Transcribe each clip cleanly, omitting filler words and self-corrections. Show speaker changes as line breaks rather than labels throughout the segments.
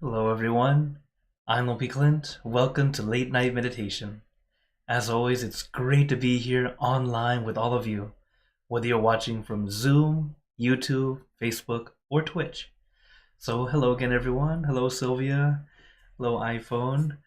Hello everyone, I'm Opie Clint. Welcome to Late Night Meditation. As always, it's great to be here online with all of you, whether you're watching from Zoom, YouTube, Facebook, or Twitch. So hello again everyone. Hello Sylvia. Hello iPhone.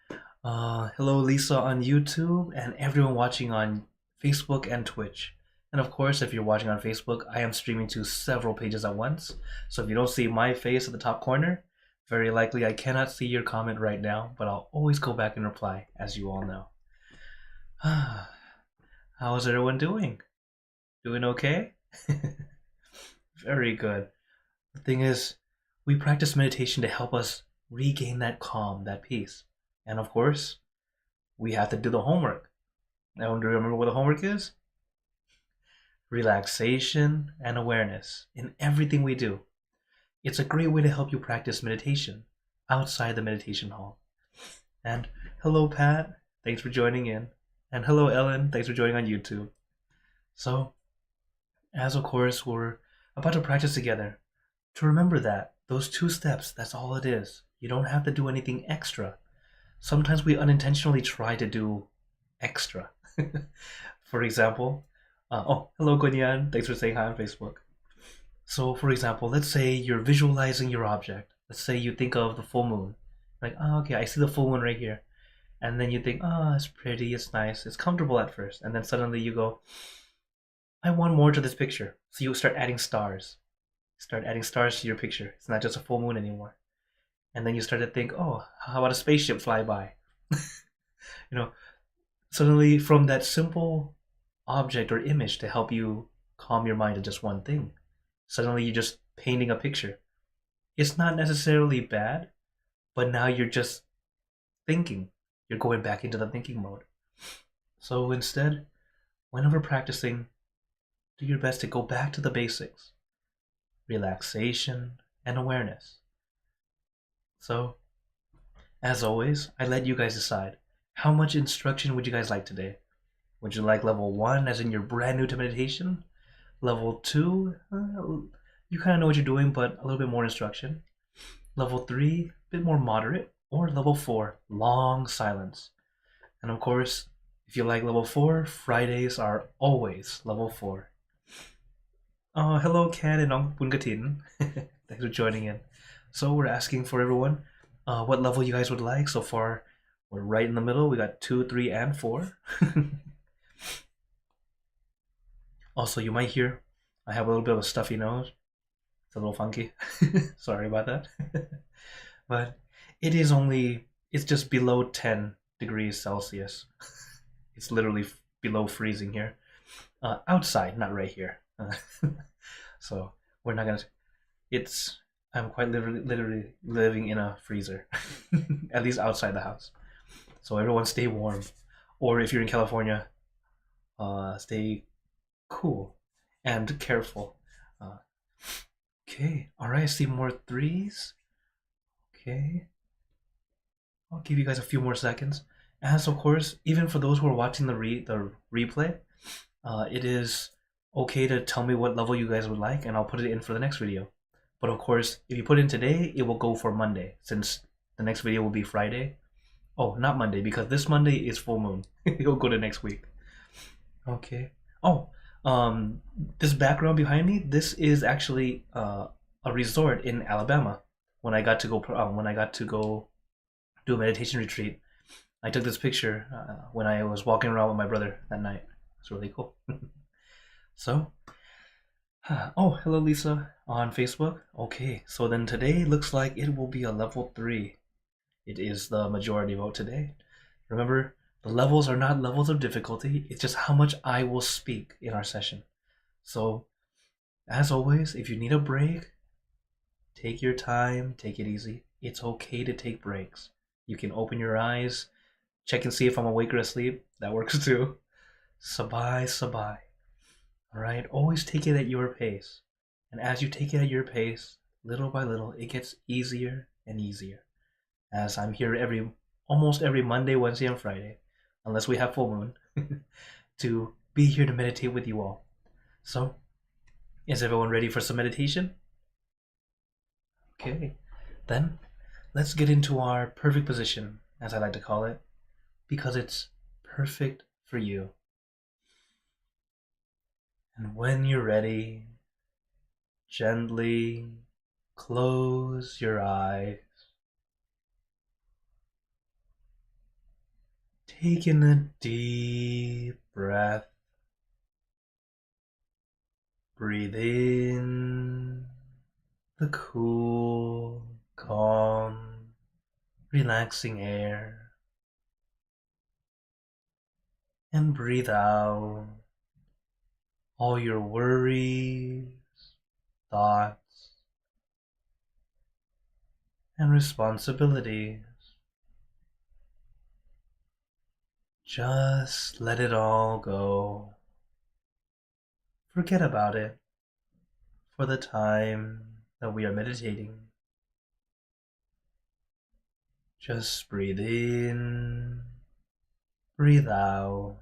Hello Lisa on YouTube and everyone watching on Facebook and Twitch. And of course, if you're watching on Facebook, I am streaming to several pages at once. So if you don't see my face at the top corner, very likely I cannot see your comment right now, but I'll always go back and reply, as you all know. How's everyone doing? Doing okay? Very good. The thing is, we practice meditation to help us regain that calm, that peace. And of course, we have to do the homework. Now, do you remember what the homework is? Relaxation and awareness in everything we do. It's a great way to help you practice meditation outside the meditation hall. And hello, Pat. Thanks for joining in. And hello, Ellen. Thanks for joining on YouTube. So, as of course, we're about to practice together, to remember that those 2 steps, that's all it is. You don't have to do anything extra. Sometimes we unintentionally try to do extra. For example, hello, Gunyan. Thanks for saying hi on Facebook. So, for example, let's say you're visualizing your object. Let's say you think of the full moon. Like, oh, okay, I see the full moon right here. And then you think, oh, it's pretty, it's nice, it's comfortable at first. And then suddenly you go, I want more to this picture. So you start adding stars. Start adding stars to your picture. It's not just a full moon anymore. And then you start to think, oh, how about a spaceship fly by? Suddenly from that simple object or image to help you calm your mind to just one thing, suddenly you're just painting a picture. It's not necessarily bad, but now you're just thinking. You're going back into the thinking mode. So instead, whenever practicing, do your best to go back to the basics. Relaxation and awareness. So, as always, I let you guys decide. How much instruction would you guys like today? Would you like level 1, as in you're brand new to meditation? Level 2, you kind of know what you're doing, but a little bit more instruction. Level 3, a bit more moderate. Or level 4, long silence. And of course, if you like level 4, Fridays are always level 4. Hello, Ken and Ong Bungatin. Thanks for joining in. So we're asking for everyone what level you guys would like. So far, we're right in the middle. We got 2, 3, and 4. Also, you might hear I have a little bit of a stuffy nose. It's a little funky. Sorry about that. But it's just below 10 degrees Celsius. It's literally below freezing here. Outside, not right here. So we're not gonna. I'm quite literally living in a freezer, at least outside the house. So everyone stay warm, or if you're in California, stay cool and careful. Okay, all right. I see more 3s. Okay, I'll give you guys a few more seconds. As of course, even for those who are watching the replay, it is okay to tell me what level you guys would like, and I'll put it in for the next video. But of course, if you put in today, it will go for Monday, since the next video will be Friday. Oh, not Monday, because this Monday is full moon. It'll go to next week. Okay. Oh, this background behind me, this is actually a resort in Alabama. When I got to go do a meditation retreat, I took this picture when I was walking around with my brother that night. It's really cool. So, oh, hello Lisa on Facebook. Okay, so then today looks like it will be a level 3. It is the majority vote today. Remember, the levels are not levels of difficulty, it's just how much I will speak in our session. So, as always, if you need a break, take your time, take it easy. It's okay to take breaks. You can open your eyes, check and see if I'm awake or asleep. That works too. Sabai, sabai. Alright, always take it at your pace. And as you take it at your pace, little by little, it gets easier and easier. As I'm here almost every Monday, Wednesday, and Friday, unless we have full moon, to be here to meditate with you all. So, is everyone ready for some meditation? Okay, then let's get into our perfect position, as I like to call it, because it's perfect for you. And when you're ready, gently close your eyes. Take in a deep breath. Breathe in the cool, calm, relaxing air. And breathe out all your worries, thoughts, and responsibilities. Just let it all go. Forget about it for the time that we are meditating. Just breathe in, breathe out.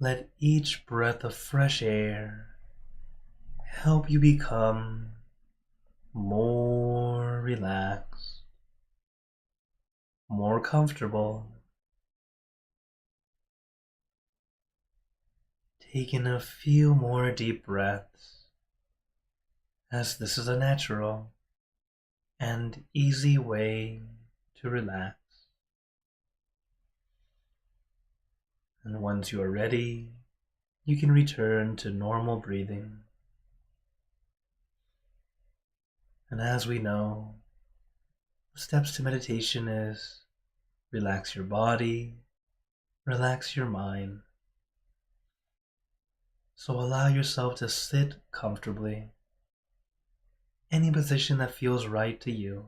Let each breath of fresh air help you become more relaxed, more comfortable. Take in a few more deep breaths, as this is a natural and easy way to relax. And once you are ready, you can return to normal breathing. And as we know, the steps to meditation is relax your body, relax your mind. So allow yourself to sit comfortably, any position that feels right to you,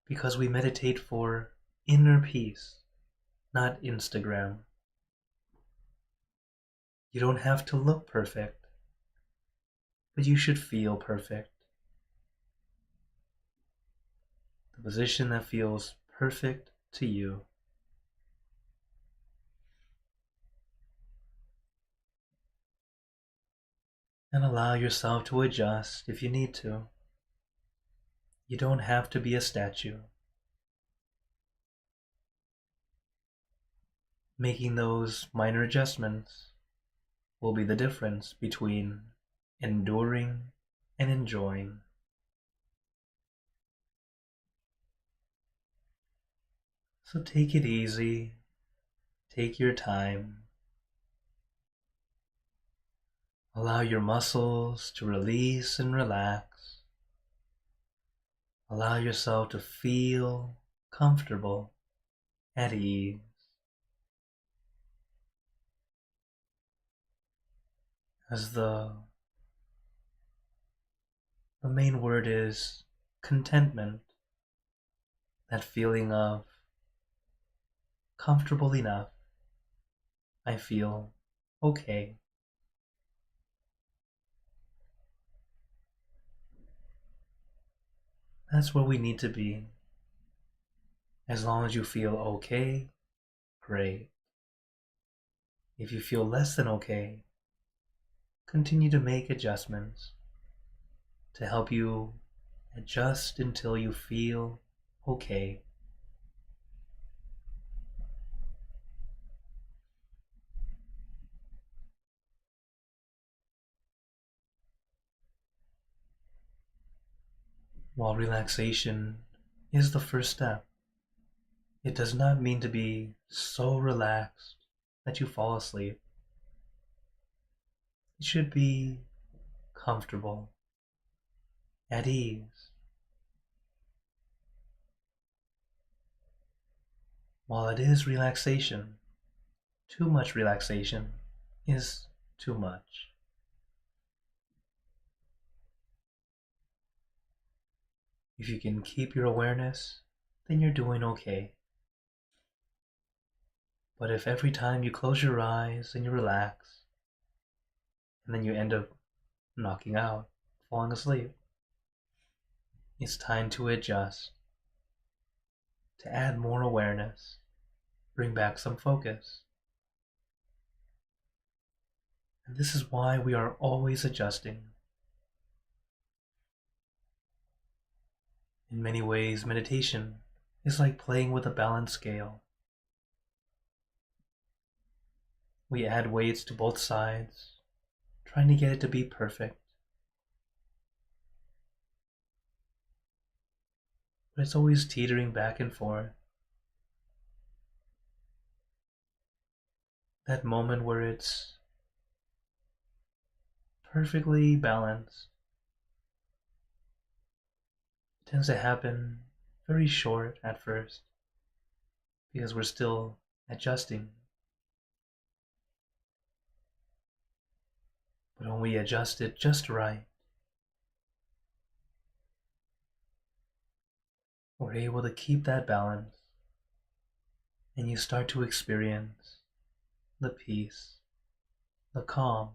because we meditate for inner peace, not Instagram. You don't have to look perfect, but you should feel perfect. The position that feels perfect to you. And allow yourself to adjust if you need to. You don't have to be a statue. Making those minor adjustments will be the difference between enduring and enjoying. So take it easy, take your time. Allow your muscles to release and relax. Allow yourself to feel comfortable, at ease. As the main word is contentment, that feeling of comfortable enough. I feel okay. That's where we need to be. As long as you feel okay, great. If you feel less than okay, continue to make adjustments to help you adjust until you feel okay. While relaxation is the first step, it does not mean to be so relaxed that you fall asleep. It should be comfortable, at ease. While it is relaxation, too much relaxation is too much. If you can keep your awareness, then you're doing okay. But if every time you close your eyes and you relax, and then you end up knocking out, falling asleep, it's time to adjust, to add more awareness, bring back some focus. And this is why we are always adjusting. In many ways, meditation is like playing with a balance scale. We add weights to both sides, trying to get it to be perfect. But it's always teetering back and forth. That moment where it's perfectly balanced tends to happen very short at first because we're still adjusting. But when we adjust it just right, we're able to keep that balance, and you start to experience the peace, the calm.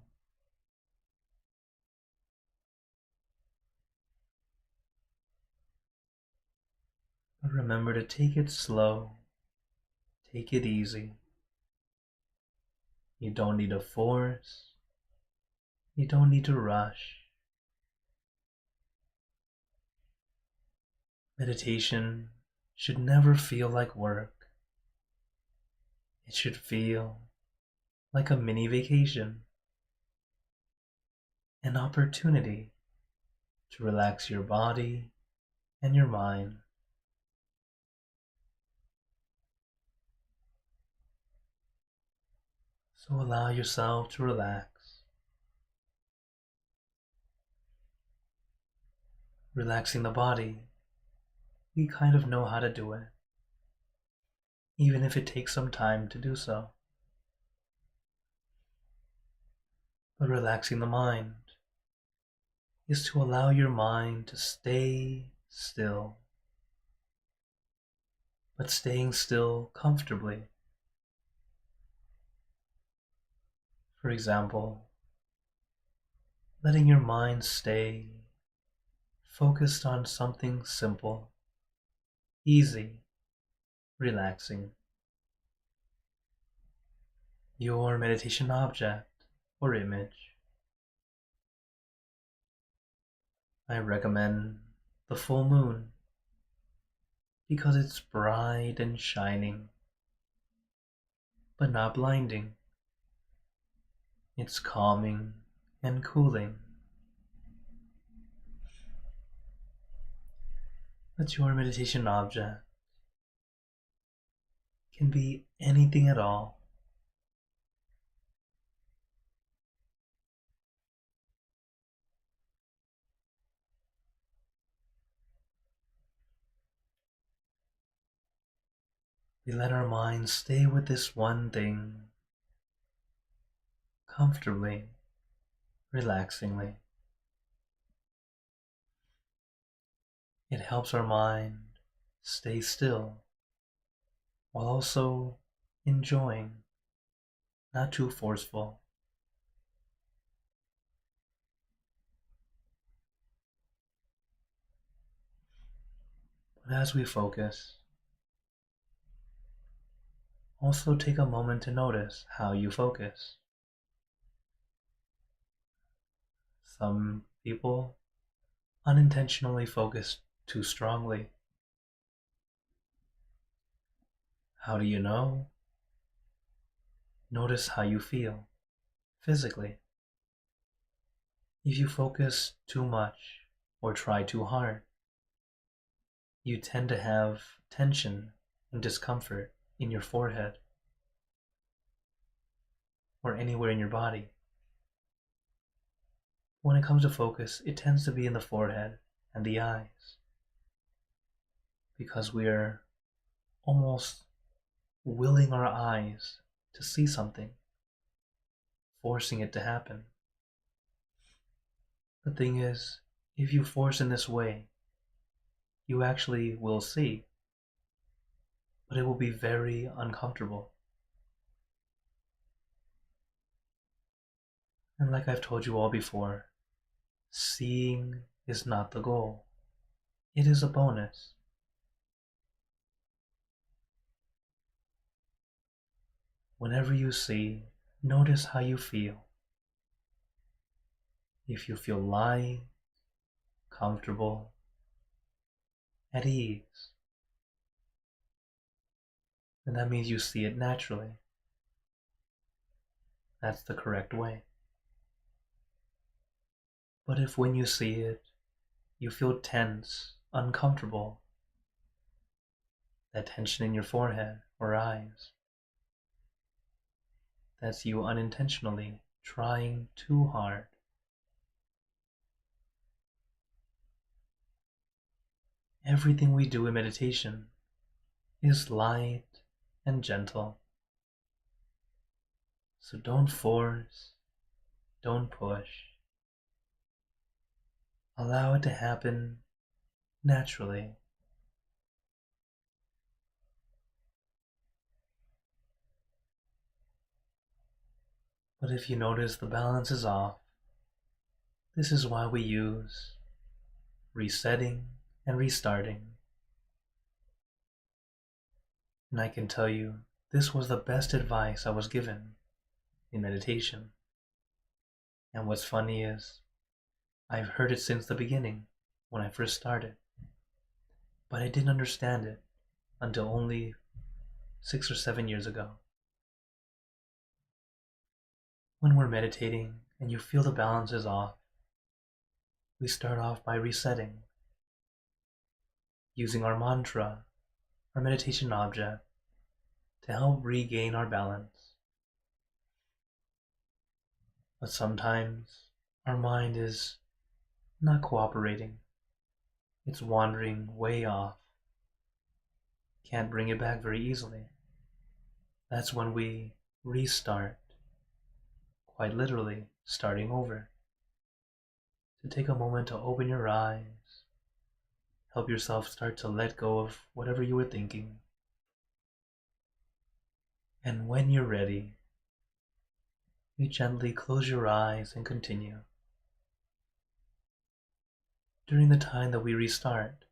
But remember to take it slow, take it easy. You don't need to force, you don't need to rush. Meditation should never feel like work. It should feel like a mini vacation, an opportunity to relax your body and your mind. So allow yourself to relax. Relaxing the body, we kind of know how to do it, even if it takes some time to do so. But relaxing the mind is to allow your mind to stay still, but staying still comfortably. For example, letting your mind stay focused on something simple, easy, relaxing. Your meditation object or image. I recommend the full moon because it's bright and shining, but not blinding. It's calming and cooling. But your meditation object can be anything at all. We let our minds stay with this one thing, comfortably, relaxingly. It helps our mind stay still while also enjoying, not too forceful. But as we focus, also take a moment to notice how you focus. Some people unintentionally focus too strongly. How do you know? Notice how you feel physically. If you focus too much or try too hard, you tend to have tension and discomfort in your forehead or anywhere in your body. When it comes to focus, it tends to be in the forehead and the eyes because we're almost willing our eyes to see something, forcing it to happen. The thing is, if you force in this way, you actually will see, but it will be very uncomfortable. And like I've told you all before, seeing is not the goal. It is a bonus. Whenever you see, notice how you feel. If you feel light, comfortable, at ease. And that means you see it naturally. That's the correct way. But if when you see it, you feel tense, uncomfortable, that tension in your forehead or eyes, that's you unintentionally trying too hard. Everything we do in meditation is light and gentle. So don't force, don't push. Allow it to happen naturally. But if you notice the balance is off, this is why we use resetting and restarting. And I can tell you, this was the best advice I was given in meditation. And what's funny is, I've heard it since the beginning, when I first started. But I didn't understand it until only 6 or 7 years ago. When we're meditating and you feel the balance is off, we start off by resetting, using our mantra, our meditation object, to help regain our balance. But sometimes our mind is not cooperating. It's wandering way off. Can't bring it back very easily. That's when we restart, quite literally starting over. To take a moment to open your eyes, help yourself start to let go of whatever you were thinking. And when you're ready, you gently close your eyes and continue. During the time that we restart,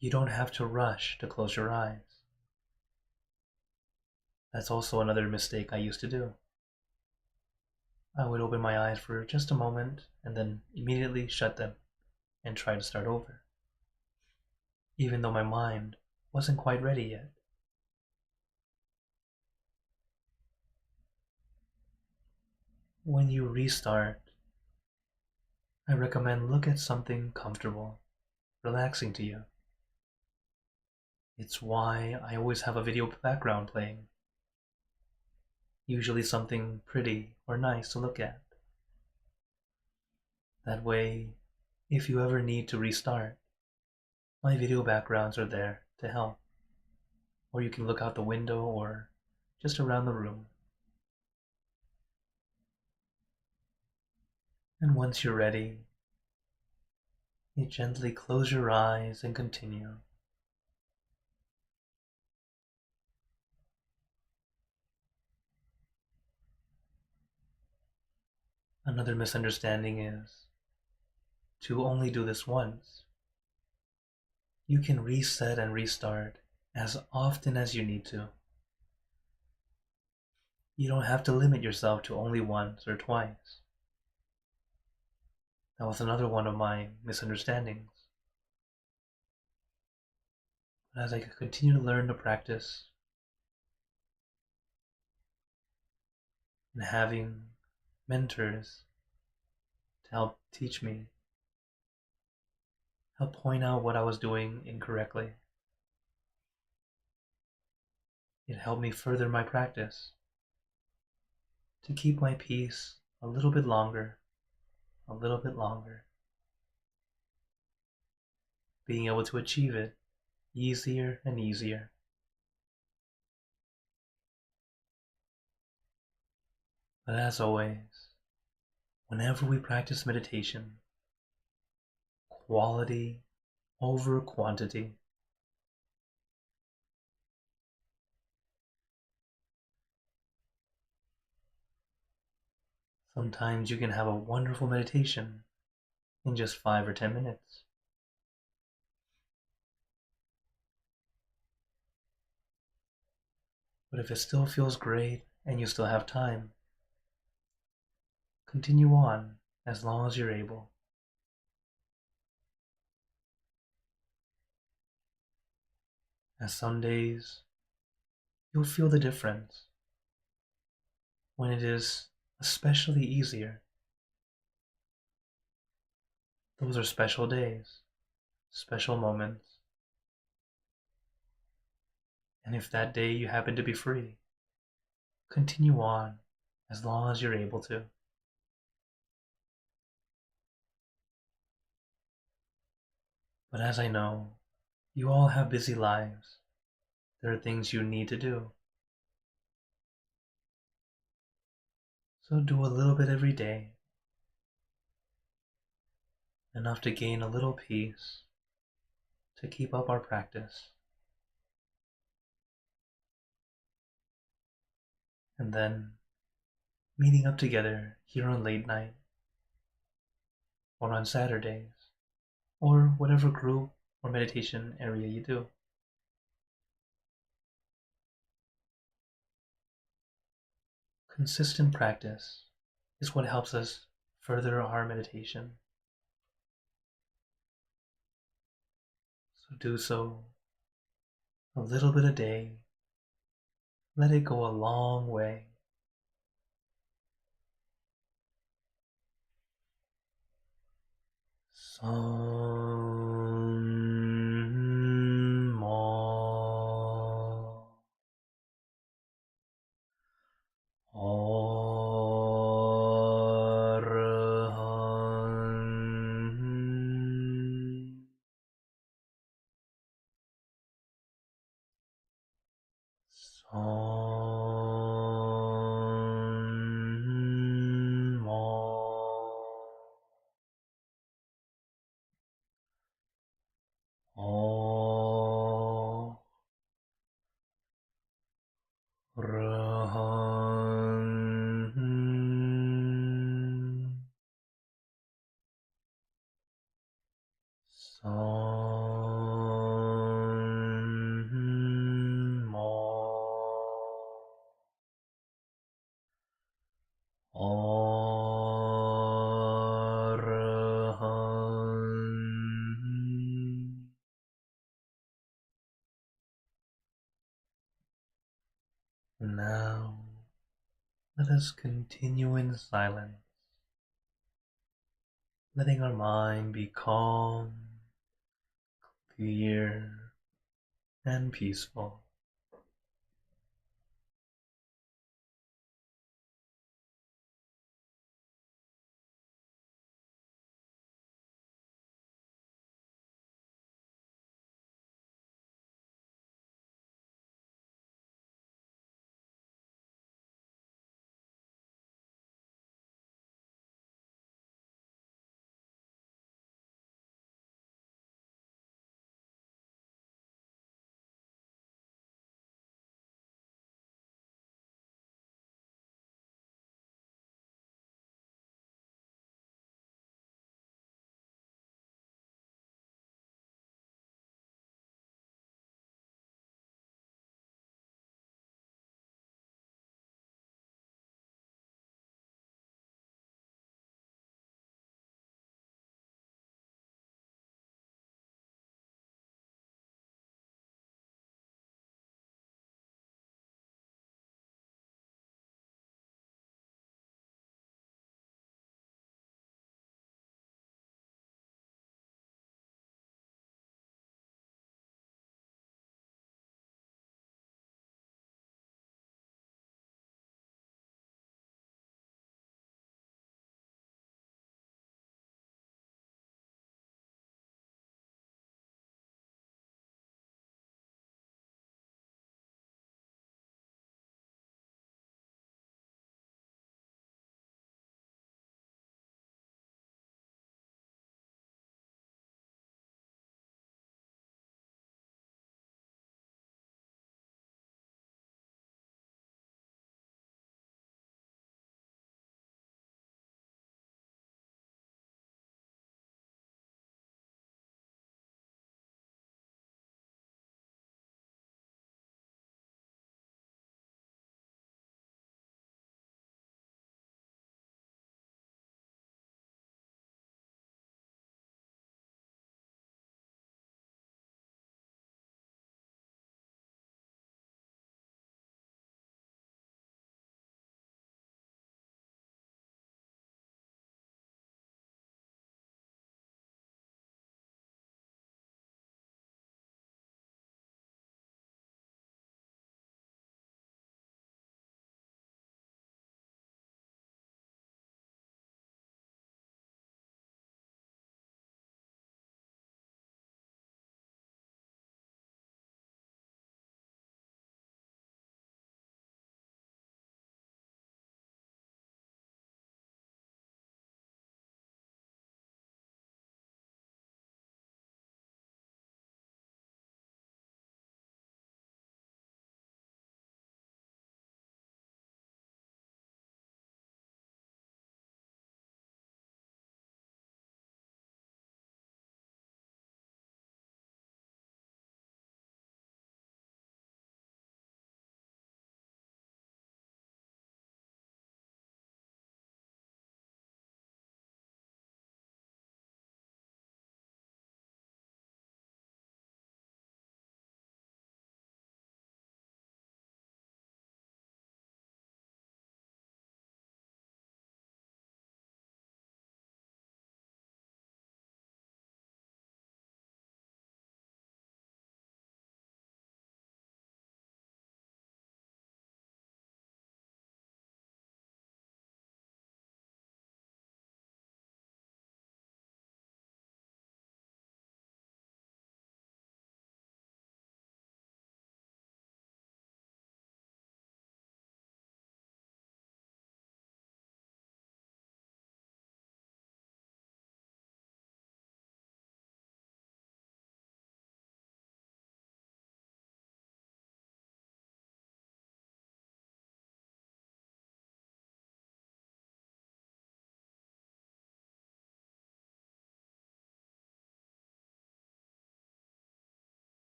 you don't have to rush to close your eyes. That's also another mistake I used to do. I would open my eyes for just a moment and then immediately shut them and try to start over, even though my mind wasn't quite ready yet. When you restart, I recommend look at something comfortable, relaxing to you. It's why I always have a video background playing, usually something pretty or nice to look at. That way, if you ever need to restart, my video backgrounds are there to help. Or you can look out the window or just around the room. And once you're ready, you gently close your eyes and continue. Another misunderstanding is to only do this once. You can reset and restart as often as you need to. You don't have to limit yourself to only once or twice. That was another one of my misunderstandings. But as I continue to learn to practice, and having mentors to help teach me, help point out what I was doing incorrectly, it helped me further my practice to keep my peace a little bit longer, being able to achieve it easier and easier. But as always, whenever we practice meditation, quality over quantity. Sometimes you can have a wonderful meditation in just 5 or 10 minutes. But if it still feels great and you still have time, continue on as long as you're able. as some days you'll feel the difference when it is especially easier. Those are special days, special moments. And if that day you happen to be free, continue on as long as you're able to. But as I know, you all have busy lives. There are things you need to do. So do a little bit every day, enough to gain a little peace, to keep up our practice. And then meeting up together here on late night, or on Saturdays, or whatever group or meditation area you do. Consistent practice is what helps us further our meditation. So do so a little bit a day. Let it go a long way. Now, let us continue in silence, letting our mind be calm, clear, and peaceful.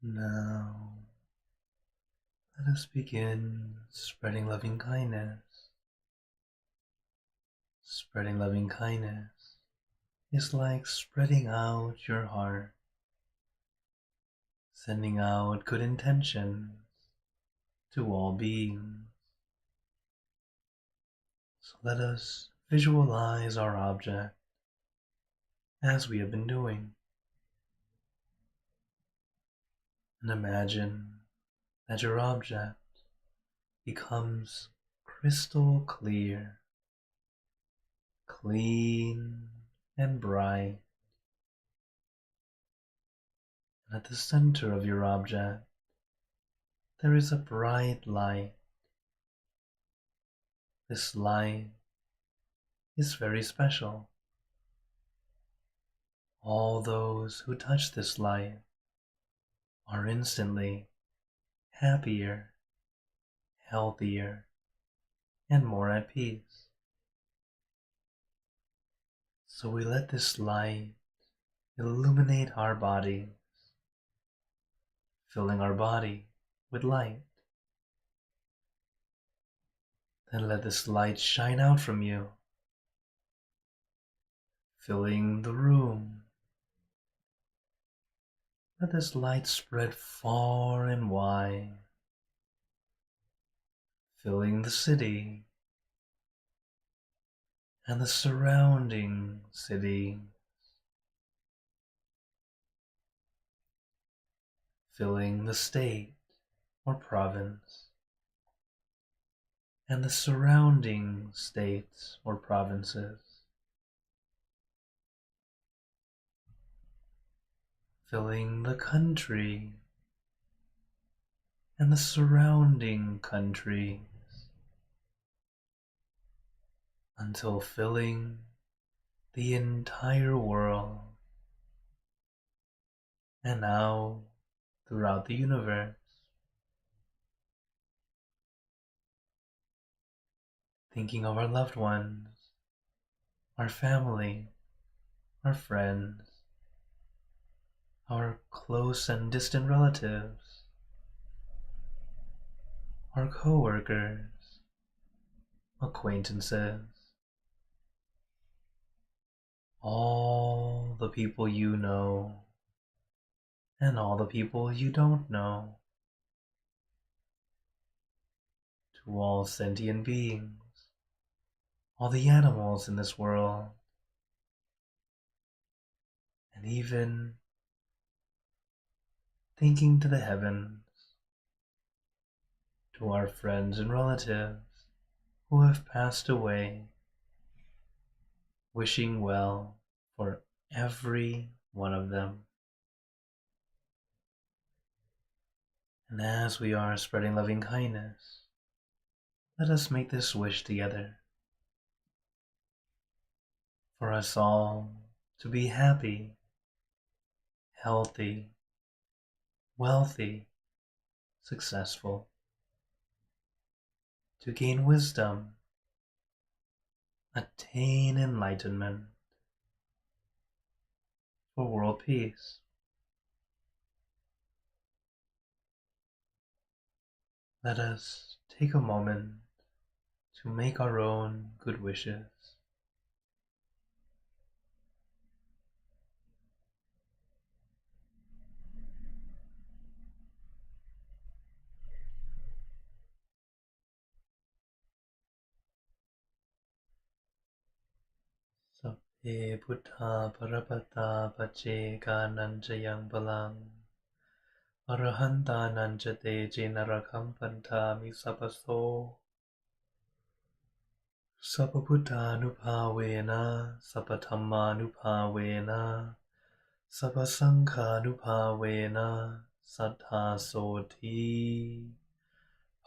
Now, let us begin spreading loving kindness. Spreading loving kindness is like spreading out your heart, sending out good intentions to all beings. So let us visualize our object as we have been doing, and imagine that your object becomes crystal clear, clean and bright. And at the center of your object, there is a bright light. This light is very special. All those who touch this light are instantly happier, healthier, and more at peace. So we let this light illuminate our bodies, filling our body with light. Then let this light shine out from you, filling the room. Let this light spread far and wide, filling the city and the surrounding city, filling the state or province and the surrounding states or provinces, filling the country and the surrounding countries, until filling the entire world, and now throughout the universe. Thinking of our loved ones, our family, our friends, our close and distant relatives, our co-workers, acquaintances, all the people you know, and all the people you don't know, to all sentient beings, all the animals in this world, and even thinking to the heavens, to our friends and relatives who have passed away, wishing well for every one of them. And as we are spreading loving kindness, let us make this wish together, for us all to be happy, healthy, wealthy, successful, to gain wisdom, attain enlightenment, for world peace. Let us take a moment to make our own good wishes. Sabbe Buddha Parapata Pache Nanjayang Balang Arahanta Nanjate Jenarakam Pantami Sapaso Sapabuddhanupavena Sapathammanupavena Sapasankhanupavena Saddhasoti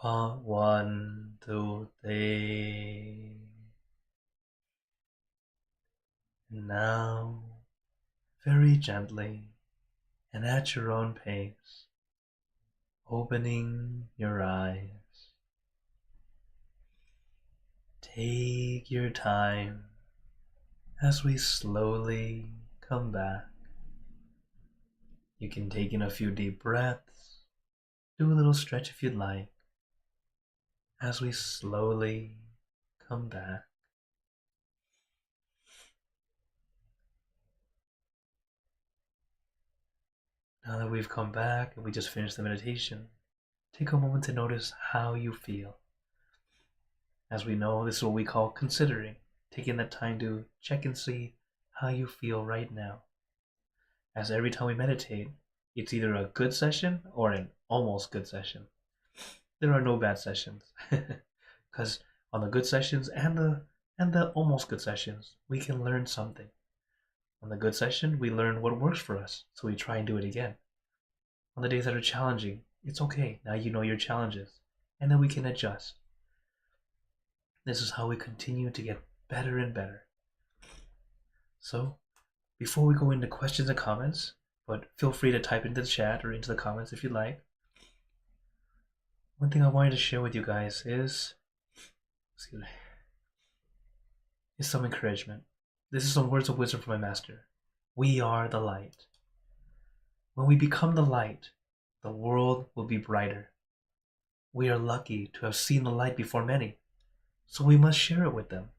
Bhavantu Te. Now, very gently and at your own pace, opening your eyes. Take your time as we slowly come back. You can take in a few deep breaths, do a little stretch if you'd like, as we slowly come back. Now that we've come back and we just finished the meditation, take a moment to notice how you feel. As we know, this is what we call considering, taking that time to check and see how you feel right now. As every time we meditate, it's either a good session or an almost good session. There are no bad sessions, because on the good sessions and the almost good sessions, we can learn something. On the good session, we learn what works for us, so we try and do it again. On the days that are challenging, it's okay. Now you know your challenges, and then we can adjust. This is how we continue to get better and better. So, before we go into questions and comments, but feel free to type into the chat or into the comments if you'd like. One thing I wanted to share with you guys is some encouragement. This is some words of wisdom from my master. We are the light. When we become the light, the world will be brighter. We are lucky to have seen the light before many, so we must share it with them.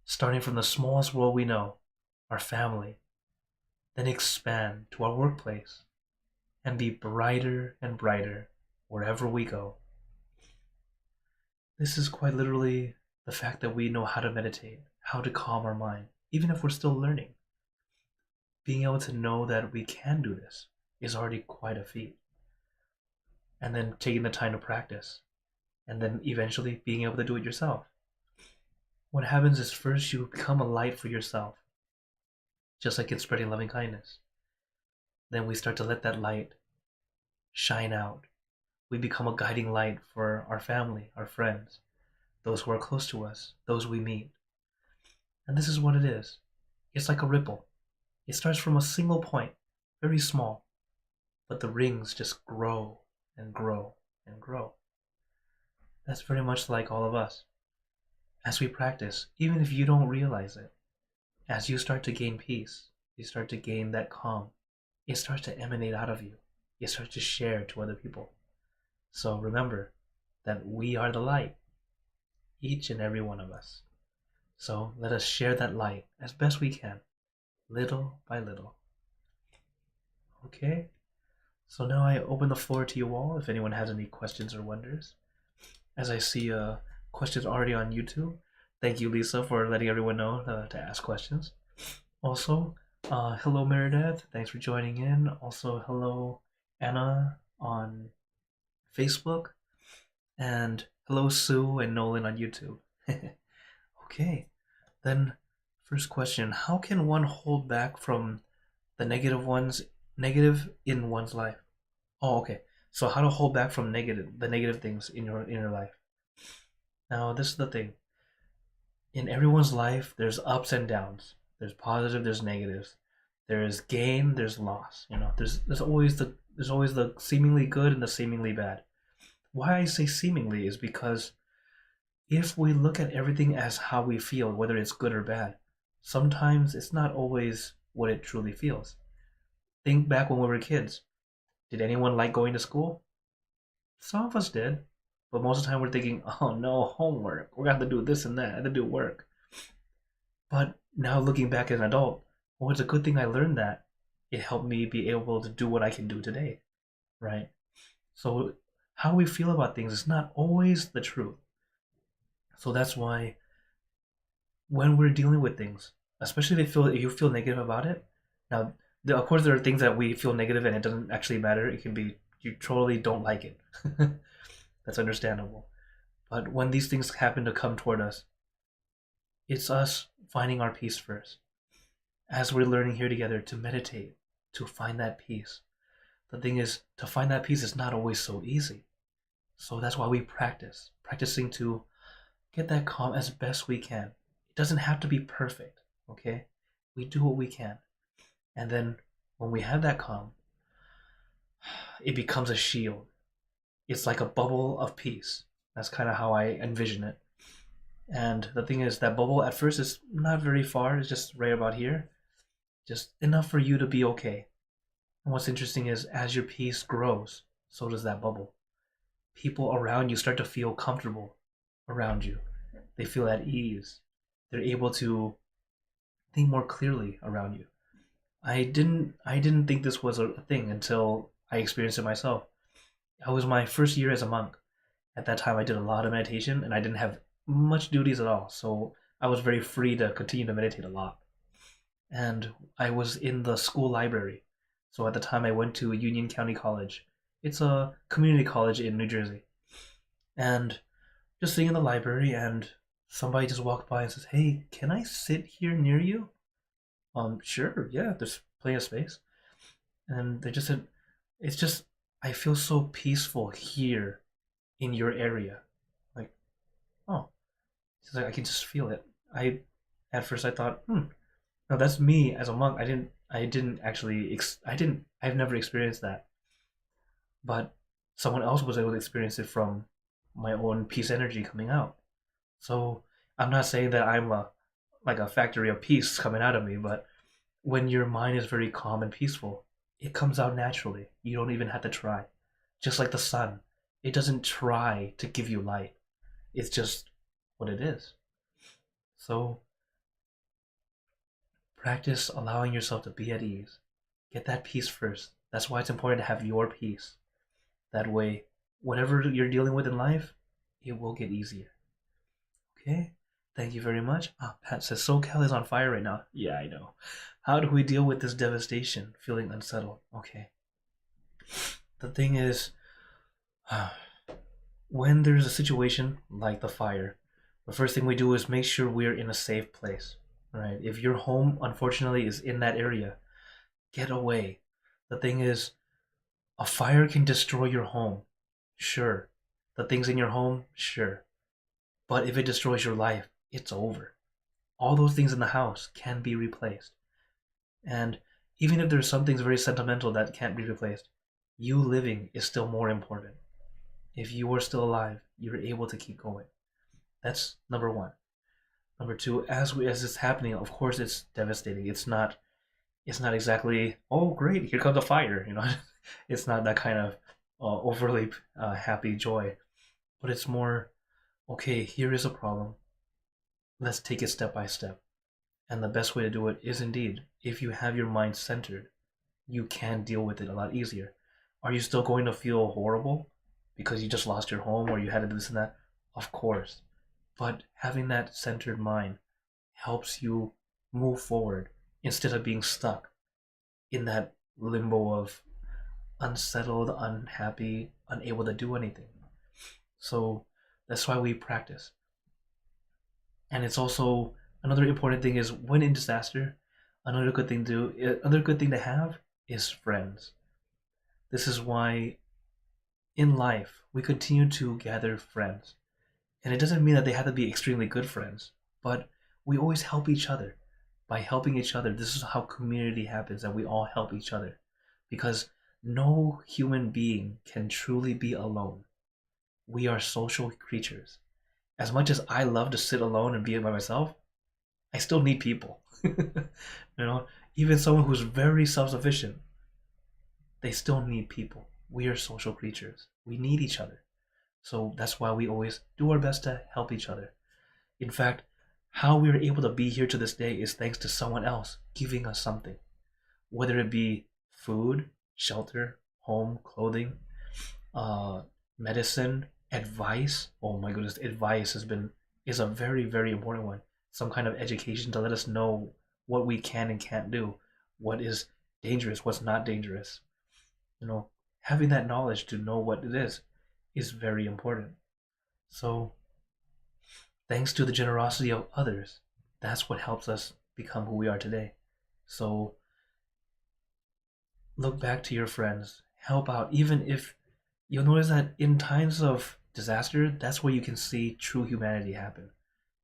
Starting from the smallest world we know, our family, then expand to our workplace, and be brighter and brighter wherever we go. This is quite literally the fact that we know how to meditate, how to calm our mind, even if we're still learning. Being able to know that we can do this is already quite a feat. And then taking the time to practice, and then eventually being able to do it yourself. What happens is first you become a light for yourself, just like in spreading loving kindness. Then we start to let that light shine out. We become a guiding light for our family, our friends, those who are close to us, those we meet. And this is what it is. It's like a ripple. It starts from a single point, very small, but the rings just grow and grow and grow. That's very much like all of us. As we practice, even if you don't realize it, as you start to gain peace, you start to gain that calm, it starts to emanate out of you. It starts to share to other people. So remember that we are the light, each and every one of us. So let us share that light as best we can, little by little. Okay? So now I open the floor to you all if anyone has any questions or wonders. As I see questions already on YouTube, thank you, Lisa, for letting everyone know to ask questions. Also, hello, Meredith. Thanks for joining in. Also, hello, Anna on Facebook. And hello, Sue and Nolan on YouTube. Okay, then first question. How can one hold back from the negative in one's life? Oh, okay. So how to hold back from the negative things in your life. Now, this is the thing. In everyone's life, there's ups and downs. There's positive, there's negatives. There's gain, there's loss. There's always the seemingly good and the seemingly bad. Why I say seemingly is because if we look at everything as how we feel, whether it's good or bad, sometimes it's not always what it truly feels. Think back when we were kids. Did anyone like going to school? Some of us did. But most of the time we're thinking, oh no, homework. We're going to have to do this and that. I have to do work. But now looking back as an adult, well, it's a good thing I learned that. It helped me be able to do what I can do today, right? So how we feel about things is not always the truth. So that's why when we're dealing with things, especially if you feel negative about it, now, of course, there are things that we feel negative and it doesn't actually matter. It can be you totally don't like it. That's understandable. But when these things happen to come toward us, it's us finding our peace first. As we're learning here together to meditate, to find that peace. The thing is, to find that peace is not always so easy. So that's why we practice. Practicing to get that calm as best we can. It doesn't have to be perfect, okay? We do what we can. And then when we have that calm, it becomes a shield. It's like a bubble of peace. That's kind of how I envision it. And the thing is, that bubble at first is not very far. It's just right about here. Just enough for you to be okay. And what's interesting is as your peace grows, so does that bubble. People around you start to feel comfortable around you. They feel at ease. They're able to think more clearly around you. I didn't think this was a thing until I experienced it myself. I was my first year as a monk. At that time I did a lot of meditation and I didn't have much duties at all. So I was very free to continue to meditate a lot. And I was in the school library. So at the time I went to Union County College. It's a community college in New Jersey. And just sitting in the library and somebody just walked by and says, "Hey, can I sit here near you?" Sure, yeah, there's plenty of space. And they just said, "It's just I feel so peaceful here in your area." Like, oh, she's like, I can just feel it. I At first I thought, no, that's me as a monk. I didn't actually I've never experienced that. But someone else was able to experience it from my own peace energy coming out. So I'm not saying that I'm like a factory of peace coming out of me, but when your mind is very calm and peaceful, it comes out naturally. You don't even have to try. Just like the sun, it doesn't try to give you light. It's just what it is. So practice allowing yourself to be at ease. Get that peace first. That's why it's important to have your peace. That way, whatever you're dealing with in life, it will get easier. Okay? Thank you very much. Pat says SoCal is on fire right now. Yeah, I know. How do we deal with this devastation? Feeling unsettled. Okay. The thing is, when there's a situation like the fire, the first thing we do is make sure we're in a safe place. Right? If your home, unfortunately, is in that area, get away. The thing is, a fire can destroy your home. Sure. The things in your home, sure. But if it destroys your life, it's over. All those things in the house can be replaced. And even if there's some things very sentimental that can't be replaced, you living is still more important. If you are still alive, you're able to keep going. That's number one. Number two, as it's happening, of course it's devastating. It's not exactly, oh great, here comes a fire. It's not that kind of overly happy joy, but it's more, okay, here is a problem. Let's take it step by step. And the best way to do it is indeed, if you have your mind centered, you can deal with it a lot easier. Are you still going to feel horrible because you just lost your home or you had to do this and that? Of course. But having that centered mind helps you move forward instead of being stuck in that limbo of unsettled, unhappy, unable to do anything. So that's why we practice. And it's also another important thing is when in disaster, another good thing to have is friends. This is why in life we continue to gather friends. And it doesn't mean that they have to be extremely good friends, but we always help each other. By helping each other, this is how community happens, that we all help each other. Because no human being can truly be alone. We are social creatures. As much as I love to sit alone and be by myself, I still need people. Even someone who's very self-sufficient, they still need people. We are social creatures. We need each other. So that's why we always do our best to help each other. In fact, how we are able to be here to this day is thanks to someone else giving us something. Whether it be food, shelter, home, clothing, medicine, advice. Oh my goodness, advice is a very, very important one. Some kind of education to let us know what we can and can't do, what is dangerous, what's not dangerous. Having that knowledge to know what it is very important. So thanks to the generosity of others, that's what helps us become who we are today. So look back to your friends, help out, even if you'll notice that in times of disaster, that's where you can see true humanity happen,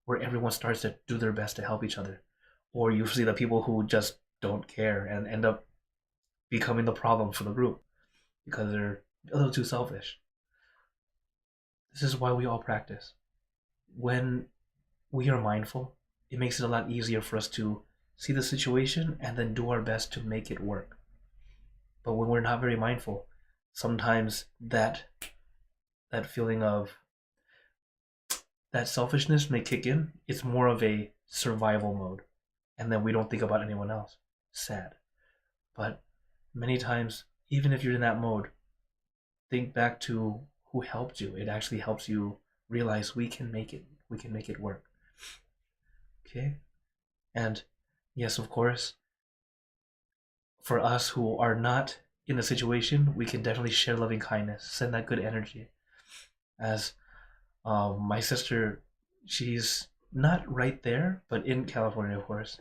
where everyone starts to do their best to help each other. Or you see the people who just don't care and end up becoming the problem for the group because they're a little too selfish. This is why we all practice. When we are mindful, it makes it a lot easier for us to see the situation and then do our best to make it work. But when we're not very mindful, sometimes that feeling of that selfishness may kick in. It's more of a survival mode, and then we don't think about anyone else. Sad. But many times, even if you're in that mode, think back to who helped you. It actually helps you realize we can make it. We can make it work. Okay? And yes, of course, for us who are not in the situation, we can definitely share loving kindness, send that good energy. As my sister, she's not right there, but in California, of course.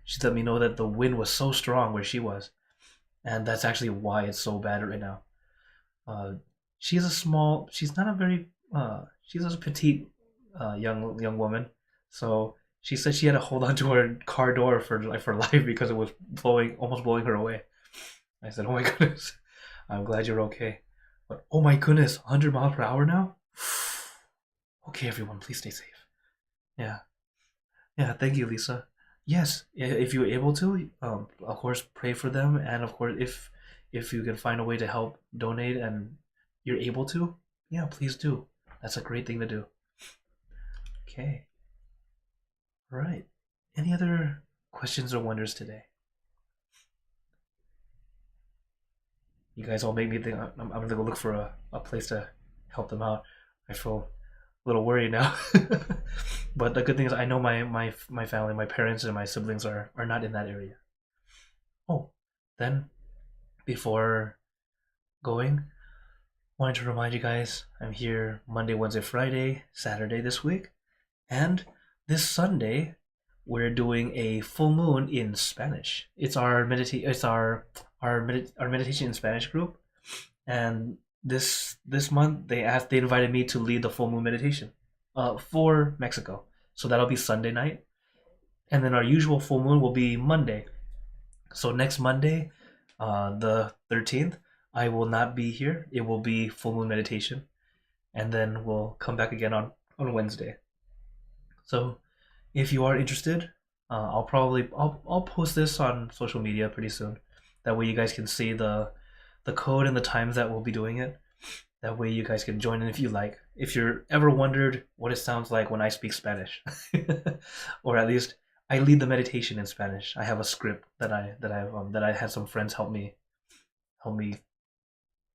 She let me know that the wind was so strong where she was, and that's actually why it's so bad right now. Uh, she's a small. She's not a very. She's a petite, young woman. So she said she had to hold on to her car door for life because it was almost blowing her away. I said, "Oh my goodness, I'm glad you're okay." But oh my goodness, 100 miles per hour now. Okay, everyone, please stay safe. Yeah, yeah. Thank you, Lisa. Yes, if you're able to, of course, pray for them, and of course, if you can find a way to help donate and you're able to, yeah, please do. That's a great thing to do. Okay, right. Any other questions or wonders today? You guys all make me think I'm gonna go look for a place to help them out. I feel a little worried now. But the good thing is I know my family, my parents and my siblings are not in that area. Oh, then before going, wanted to remind you guys I'm here Monday, Wednesday, Friday, Saturday this week, and this Sunday we're doing a full moon in Spanish. It's our meditation in Spanish group, and this month they invited me to lead the full moon meditation for Mexico. So that'll be Sunday night, and then our usual full moon will be Monday. So next Monday, the 13th, I will not be here. It will be full moon meditation, and then we'll come back again on Wednesday. So if you are interested, I'll post this on social media pretty soon. That way you guys can see the code and the times that we'll be doing it. That way you guys can join in if you like. If you're ever wondered what it sounds like when I speak Spanish, or at least I lead the meditation in Spanish. I have a script that I had some friends help me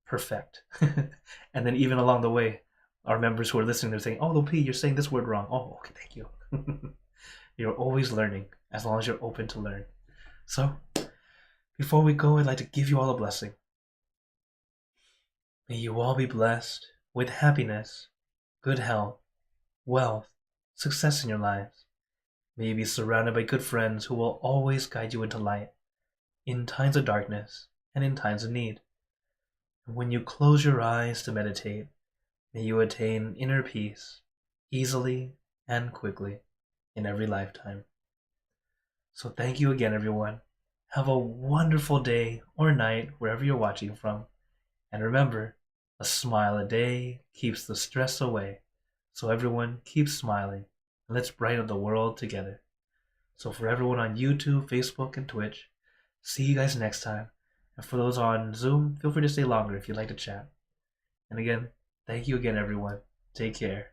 perfect. And then even along the way, our members who are listening, they're saying, "Oh, P, you're saying this word wrong." Oh, okay, thank you. You're always learning as long as you're open to learn. So, before we go, I'd like to give you all a blessing. May you all be blessed with happiness, good health, wealth, success in your lives. May you be surrounded by good friends who will always guide you into light, in times of darkness and in times of need. And when you close your eyes to meditate, may you attain inner peace easily and quickly in every lifetime. So thank you again, everyone. Have a wonderful day or night wherever you're watching from. And remember, a smile a day keeps the stress away. So everyone, keep smiling, and let's brighten the world together. So for everyone on YouTube, Facebook, and Twitch, see you guys next time. And for those on Zoom, feel free to stay longer if you'd like to chat. And again, thank you again, everyone. Take care.